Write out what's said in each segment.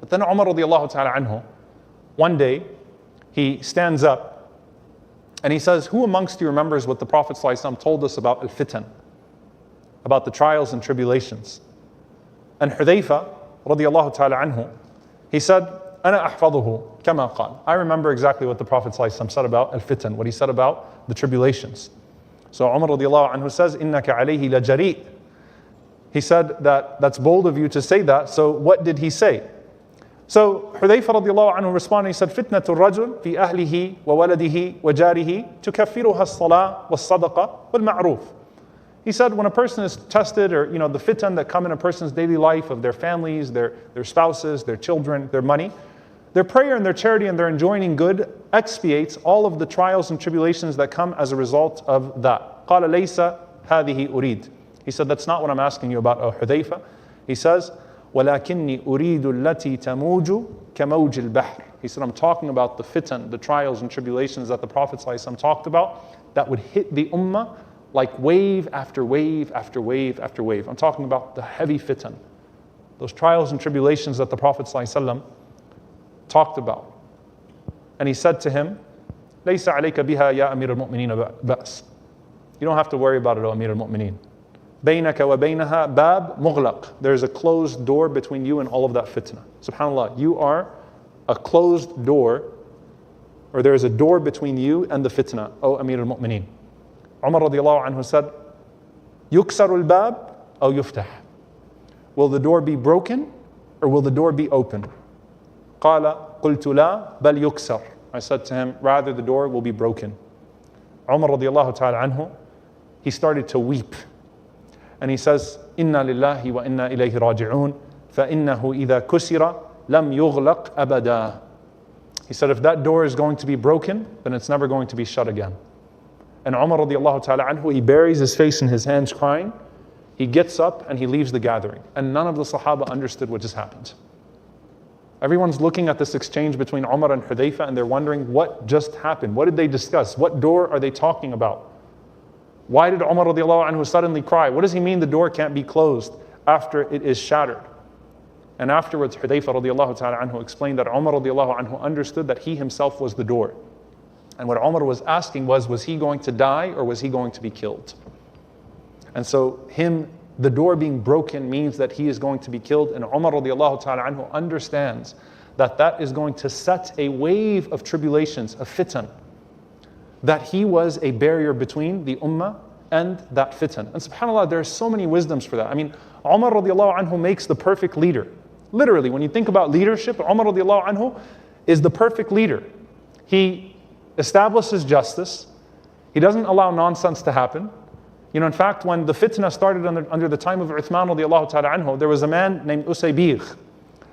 But then Umar radiallahu ta'ala anhu, one day, he stands up and he says, who amongst you remembers what the Prophet ﷺ told us about al-fitan, about the trials and tribulations? And Hudayfa radiallahu ta'ala anhu, he said, أنا أحفظه كما قال. I remember exactly what the Prophet ﷺ said about al-fitan, what he said about the tribulations. So Umar radiallahu anhu says, إنك عليه لجريء. He said that's bold of you to say that. So what did he say? So Hudayfa radiallahu anhu responded, he said, فتنة الرجل في أهله وولده وجاره تكفرها الصلاة والصدقة والمعروف. He said when a person is tested, or the fitan that come in a person's daily life of their families, their spouses, their children, their money, their prayer and their charity and their enjoining good expiates all of the trials and tribulations that come as a result of that. قال ليس هذه أريد. He said, that's not what I'm asking you about, O Hudayfa. He says, وَلَكِنِّي أُرِيدُ الَّتِي تَمُوجُ كَمَوْجِ الْبَحْرِ. He said, I'm talking about the fitan, the trials and tribulations that the Prophet ﷺ talked about that would hit the ummah like wave after wave after wave after wave. I'm talking about the heavy fitan, those trials and tribulations that the Prophet ﷺ talked about. And he said to him, لَيْسَ عَلَيْكَ بِهَا يَا أَمِيرَ الْمُؤْمِنِينَ بَأْسٍ. You don't have to worry about it, O Amir al-Mu'mineen. بَيْنَكَ وَبَيْنَهَا بَاب مُغْلَقٍ. There's a closed door between you and all of that fitna. SubhanAllah, you are a closed door, or there is a door between you and the fitna, O Amir al-Mu'mineen. Umar radiallahu anhu said, يُكْسَرُ الْبَاب أو يُفْتَحْ. Will the door be broken or will the door be open? قَالَ قُلْتُ لَا بَلْ يُكْسَرُ. I said to him, rather the door will be broken. Umar radiallahu ta'ala anhu, he started to weep. And he says, إِنَّا لِلَّهِ وَإِنَّا إِلَيْهِ رَاجِعُونَ فَإِنَّهُ إِذَا كُسِرَ لَمْ يُغْلَقْ أَبَدًا. He said, if that door is going to be broken, then it's never going to be shut again. And Umar radiallahu ta'ala anhu, he buries his face in his hands crying. He gets up and he leaves the gathering. And none of the Sahaba understood what just happened. Everyone's looking at this exchange between Umar and Hudayfa and they're wondering what just happened. What did they discuss? What door are they talking about? Why did Umar radiallahu anhu suddenly cry? What does he mean the door can't be closed after it is shattered? And afterwards, Hudayfa radiallahu ta'ala anhu explained that Umar radiallahu anhu understood that he himself was the door. And what Umar was asking was he going to die or was he going to be killed? And so the door being broken means that he is going to be killed. And Umar radiallahu ta'ala anhu understands that that is going to set a wave of tribulations, of fitan, that he was a barrier between the ummah and that fitan. And subhanAllah, there are so many wisdoms for that. I mean, Umar radiallahu anhu makes the perfect leader. Literally, when you think about leadership, Umar radiallahu anhu is the perfect leader. He establishes justice. He doesn't allow nonsense to happen. In fact, when the fitna started under the time of Uthman radiallahu ta'ala anhu, there was a man named Usaybigh.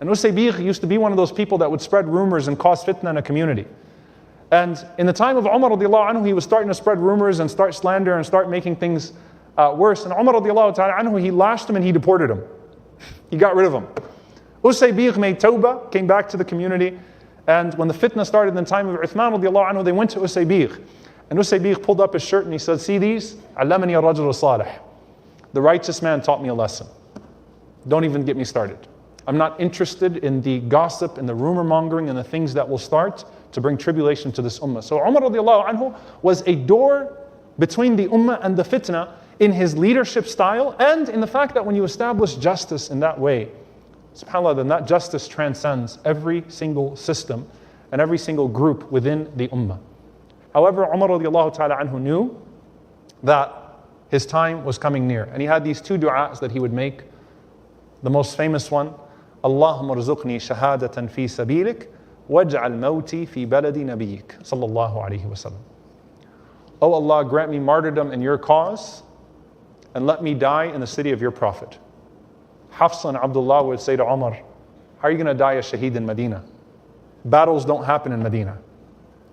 And Usaybigh used to be one of those people that would spread rumors and cause fitna in a community. And in the time of Umar radiallahu anhu, he was starting to spread rumors and start slander and start making things worse. And Umar radiallahu ta'ala anhu, he lashed him and he deported him. He got rid of him. Usaybigh made tawbah, came back to the community. And when the fitna started in the time of Uthman radiallahu anhu, they went to Usaybigh. And Usaybigh pulled up his shirt and he said, see these? عَلَّمَنِي الرَّجُلُ الصَّالِحِ. The righteous man taught me a lesson. Don't even get me started. I'm not interested in the gossip and the rumor mongering and the things that will start to bring tribulation to this ummah. So Umar radiallahu anhu was a door between the ummah and the fitna in his leadership style and in the fact that when you establish justice in that way, subhanAllah, then that justice transcends every single system and every single group within the ummah. However, Umar radiallahu ta'ala anhu knew that his time was coming near. And he had these two du'as that he would make. The most famous one, Allahumma rzuqni shahadatan fi sabilik waj'al mawti fi baladi nabiyyik sallallahu alayhi wa sallam. Oh Allah, grant me martyrdom in your cause and let me die in the city of your Prophet. Hafsa and Abdullah would say to Umar, how are you going to die a shaheed in Medina? Battles don't happen in Medina.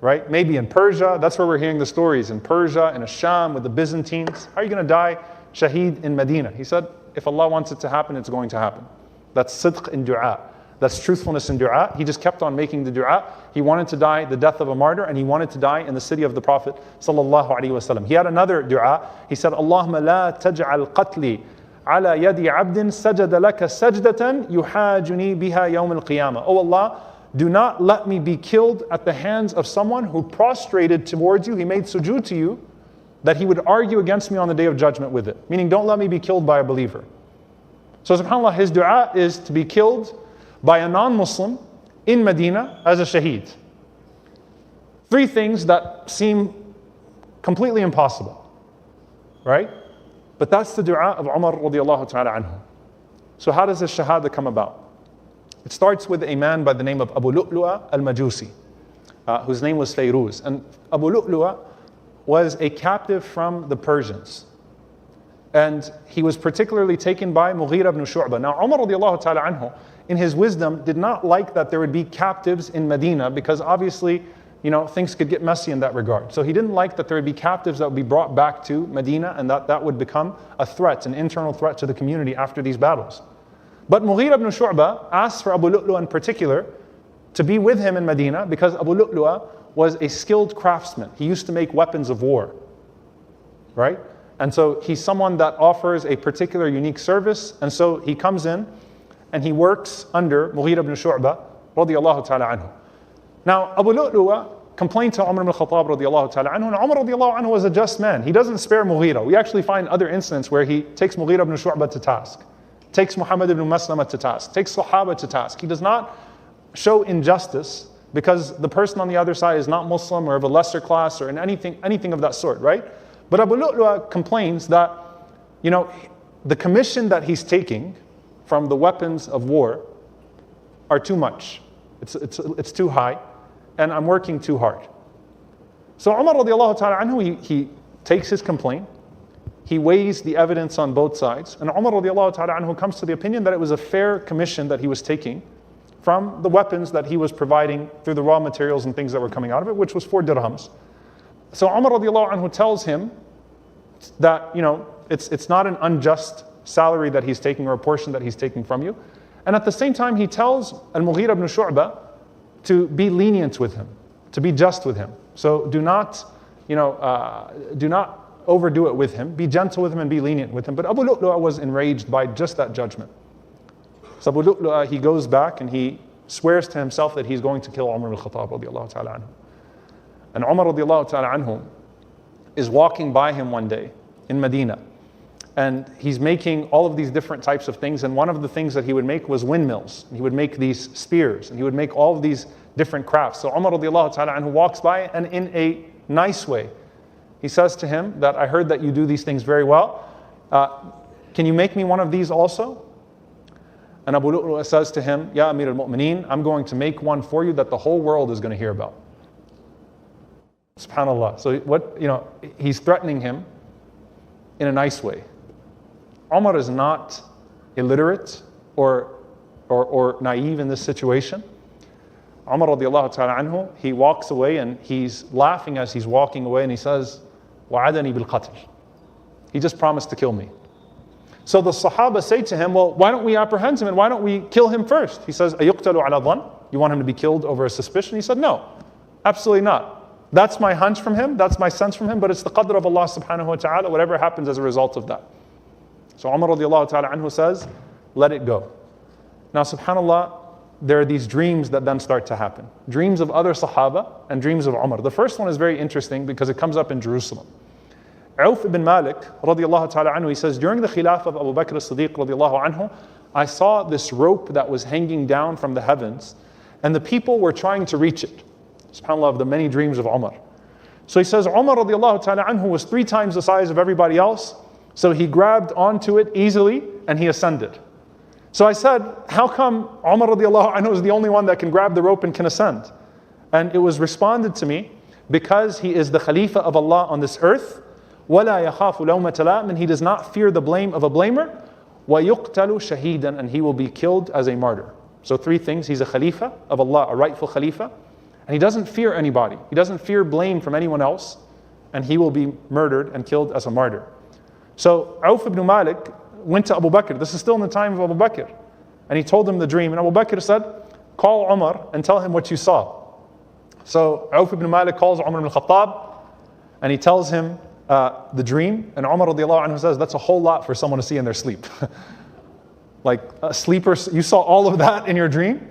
Right? Maybe in Persia, that's where we're hearing the stories. In Persia, in Asham, with the Byzantines. How are you going to die shaheed in Medina? He said, if Allah wants it to happen, it's going to happen. That's sidq in dua. That's truthfulness in dua. He just kept on making the dua. He wanted to die the death of a martyr, and he wanted to die in the city of the Prophet sallallahu alaihi wasallam. He had another dua. He said, Allahumma la taj'al qatli على يد عبد سجد لك سجدة يحاجني بها يوم القيامة. Oh Allah, do not let me be killed at the hands of someone who prostrated towards you, he made sujood to you, that he would argue against me on the day of judgment with it. Meaning, don't let me be killed by a believer. So subhanAllah, his dua is to be killed by a non-Muslim in Medina as a shaheed. Three things that seem completely impossible, right? But that's the dua of Umar radiallahu ta'ala anhu. So how does this shahada come about? It starts with a man by the name of Abu Lu'lu'a al-Majusi, whose name was Fayruz. And Abu Lu'lu'a was a captive from the Persians. And he was particularly taken by Mughira ibn Shu'bah. Now Umar radiallahu ta'ala anhu, in his wisdom, did not like that there would be captives in Medina, because obviously, things could get messy in that regard. So he didn't like that there would be captives that would be brought back to Medina, and that would become a threat, an internal threat to the community after these battles. But Mughira ibn Shu'bah asked for Abu Lu'lu'a in particular to be with him in Medina, because Abu Lu'lu'a was a skilled craftsman. He used to make weapons of war, right? And so he's someone that offers a particular unique service, and so he comes in and he works under Mughira ibn Shu'bah radiyallahu ta'ala anhu. Now, Abu Lu'lu'a complained to Umar ibn al-Khattab radiyallahu ta'ala anhu, and Umar radiyallahu anhu was a just man. He doesn't spare Mughira. We actually find other incidents where he takes Mughira ibn Shu'bah to task, takes Muhammad ibn Maslama to task, takes Sahaba to task. He does not show injustice because the person on the other side is not Muslim or of a lesser class or in anything of that sort, right? But Abu Lu'lu'a complains that, the commission that he's taking from the weapons of war are too much. It's too high, and I'm working too hard. So Umar radiallahu ta'ala anhu, he takes his complaint, he weighs the evidence on both sides, and Umar radiallahu ta'ala anhu comes to the opinion that it was a fair commission that he was taking from the weapons that he was providing through the raw materials and things that were coming out of it, which was 4 dirhams. So Umar radiallahu anhu tells him that, it's not an unjust salary that he's taking or a portion that he's taking from you. And at the same time, he tells Al-Mughira ibn Shu'bah to be lenient with him, to be just with him. So do not overdo it with him. Be gentle with him and be lenient with him. But Abu Lu'lu'a was enraged by just that judgment. So Abu Lu'lu'a, he goes back and he swears to himself that he's going to kill Umar ibn al-Khattab radiyallahu ta'ala anhu. And Umar radiyallahu ta'ala anhu is walking by him one day in Medina. And he's making all of these different types of things. And one of the things that he would make was windmills. He would make these spears. And he would make all of these different crafts. So Umar radiallahu ta'ala anhu walks by, and in a nice way, he says to him that I heard that you do these things very well. Can you make me one of these also? And Abu Lu'lu'a says to him, Ya Amir al-Mu'mineen, I'm going to make one for you that the whole world is going to hear about. SubhanAllah. So he's threatening him in a nice way. Umar is not illiterate or naive in this situation. Umar radiallahu ta'ala anhu, he walks away and he's laughing as he's walking away, and he says, وَعَدَنِي بِالْقَتْلِ. He just promised to kill me. So the Sahaba say to him, well, why don't we apprehend him and why don't we kill him first? He says, أَيُقْتَلُ عَلَى ظَنٍ? You want him to be killed over a suspicion? He said, no, absolutely not. That's my hunch from him, that's my sense from him, but it's the qadr of Allah subhanahu wa ta'ala, whatever happens as a result of that. So Umar radiallahu ta'ala anhu says, let it go. Now subhanAllah, there are these dreams that then start to happen. Dreams of other Sahaba and dreams of Umar. The first one is very interesting because it comes up in Jerusalem. Auf ibn Malik radiallahu ta'ala anhu, he says, during the khilaf of Abu Bakr as-Siddiq radiallahu anhu, I saw this rope that was hanging down from the heavens, and the people were trying to reach it. SubhanAllah, of the many dreams of Umar. So he says, Umar radiallahu ta'ala anhu was 3 times the size of everybody else, so he grabbed onto it easily and he ascended. So I said, how come Umar radiallahu anhu is the only one that can grab the rope and can ascend? And it was responded to me, because he is the Khalifa of Allah on this earth, وَلَا يَخَافُ لَوْمَةَ لَائِمٍ, and he does not fear the blame of a blamer, وَيُقْتَلُ شَهِيدًا, and he will be killed as a martyr. So 3 things: he's a Khalifa of Allah, a rightful Khalifa, and he doesn't fear anybody. He doesn't fear blame from anyone else, and he will be murdered and killed as a martyr. So Auf ibn Malik went to Abu Bakr. This is still in the time of Abu Bakr. And he told him the dream. And Abu Bakr said, call Umar and tell him what you saw. So Auf ibn Malik calls Umar ibn al-Khattab, and he tells him the dream, and Umar radiallahu anhu says, that's a whole lot for someone to see in their sleep. Like a sleeper, you saw all of that in your dream?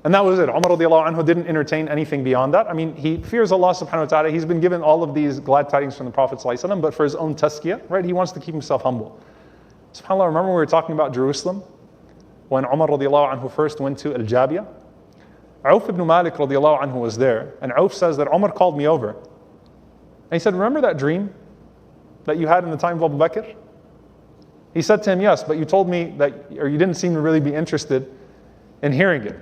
And that was it. Umar radiallahu anhu didn't entertain anything beyond that. I mean, he fears Allah subhanahu wa ta'ala. He's been given all of these glad tidings from the Prophet sallallahu alaihi wasallam, but for his own tazkiyah, right? He wants to keep himself humble. SubhanAllah, remember when we were talking about Jerusalem? When Umar radiallahu anhu first went to Al-Jabiyah? Auf ibn Malik radiallahu anhu was there, and Auf says that Umar called me over. And he said, remember that dream that you had in the time of Abu Bakr? He said to him, yes, but you told me that, or you didn't seem to really be interested in hearing it.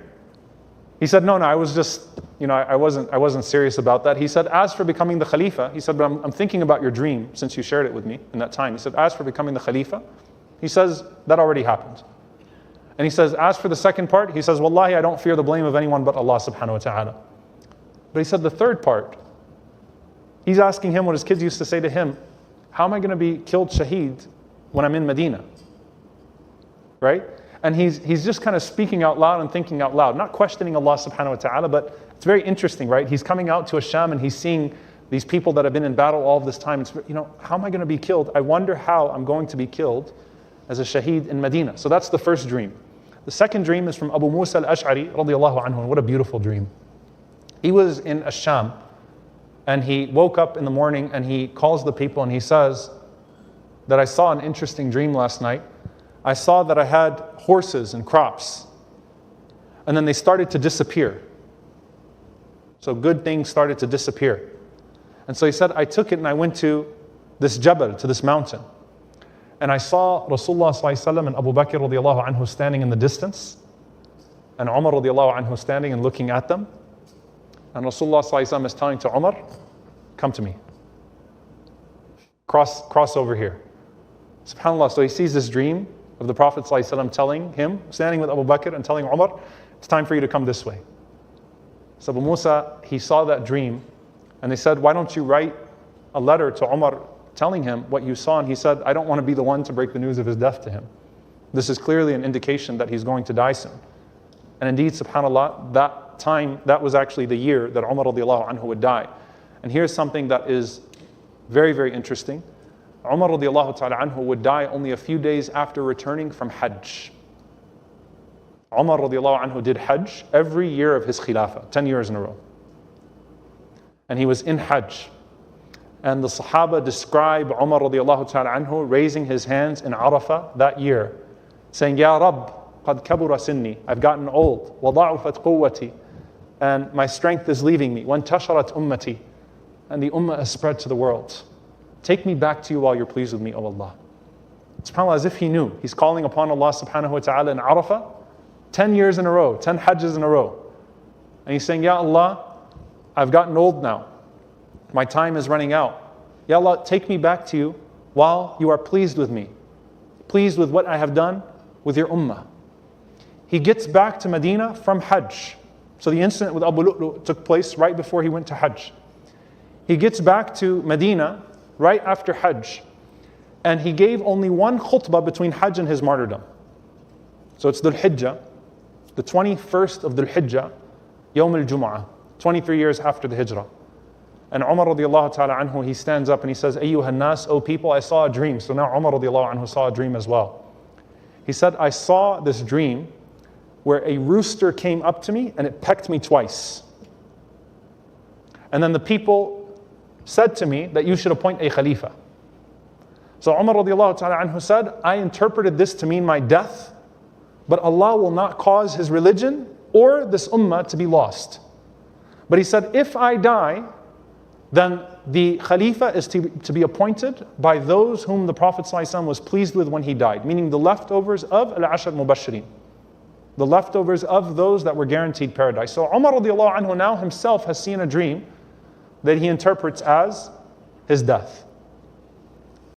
He said, no, I was just, I wasn't serious about that. He said, as for becoming the Khalifa, he said, but I'm thinking about your dream since you shared it with me in that time. He said, as for becoming the Khalifa, he says, that already happened. And he says, as for the second part, he says, Wallahi, I don't fear the blame of anyone but Allah subhanahu wa ta'ala. But he said the third part, he's asking him what his kids used to say to him, how am I going to be killed shaheed when I'm in Medina? Right? And he's just kind of speaking out loud and thinking out loud, not questioning Allah subhanahu wa ta'ala, but it's very interesting, right? He's coming out to Asham and he's seeing these people that have been in battle all of this time. It's, how am I going to be killed? I wonder how I'm going to be killed as a shaheed in Medina. So that's the first dream. The second dream is from Abu Musa al-Ash'ari radiallahu anhu. And what a beautiful dream. He was in Asham and he woke up in the morning and he calls the people and he says that I saw an interesting dream last night. I saw that I had horses and crops and then they started to disappear. So good things started to disappear. And so he said, I took it and I went to this Jabal, to this mountain. And I saw Rasulullah sallallahu alaihi wasallam and Abu Bakr radiallahu anhu standing in the distance, and Umar radiallahu anhu standing and looking at them. And Rasulullah sallallahu alaihi wasallam is telling to Umar, come to me. Cross over here. SubhanAllah, so he sees this dream of the Prophet sallallahu alaihi wasallam telling him, standing with Abu Bakr and telling Umar, it's time for you to come this way. So Abu Musa, he saw that dream, and they said, why don't you write a letter to Umar telling him what you saw? And he said, I don't want to be the one to break the news of his death to him. This is clearly an indication that he's going to die soon. And indeed, subhanAllah, that time, that was actually the year that Umar radiallahu anhu would die. And here's something that is very, very interesting. Umar radiallahu ta'ala anhu would die only a few days after returning from Hajj. Umar radiallahu anhu did Hajj every year of his Khilafah, 10 years in a row. And he was in Hajj. And the Sahaba describe Umar radiallahu ta'ala anhu raising his hands in Arafah that year, saying, Ya Rabb, qad kabura sinni, I've gotten old, wa da'ufat quwwati, and my strength is leaving me, wa intasharat ummati, and the ummah has spread to the world. Take me back to you while you're pleased with me, O Allah. SubhanAllah, as if he knew. He's calling upon Allah subhanahu wa ta'ala in Arafah, 10 years in a row, 10 Hajjs in a row. And he's saying, Ya Allah, I've gotten old now. My time is running out. Ya Allah, take me back to you while you are pleased with me. Pleased with what I have done with your ummah. He gets back to Medina from Hajj. So the incident with Abu Lu'lu took place right before he went to Hajj. He gets back to Medina right after Hajj. And he gave only one khutbah between Hajj and his martyrdom. So it's Dhul Hijjah, the 21st of Dhul Hijjah, Yawm al-Jum'ah, 23 years after the Hijrah. And Umar radiallahu ta'ala anhu, he stands up and he says, Ayyuhan nas, O people, I saw a dream. So now Umar radiallahu anhu saw a dream as well. He said, I saw this dream where a rooster came up to me and it pecked me twice. And then the people said to me that you should appoint a Khalifa. So Umar radiallahu ta'ala anhu said, I interpreted this to mean my death, but Allah will not cause his religion or this ummah to be lost. But he said, if I die, then the Khalifa is to be appointed by those whom the Prophet ﷺ was pleased with when he died, meaning the leftovers of Al-Ashar Mubashirin, the leftovers of those that were guaranteed paradise. So Umar radiallahu anhu now himself has seen a dream that he interprets as his death.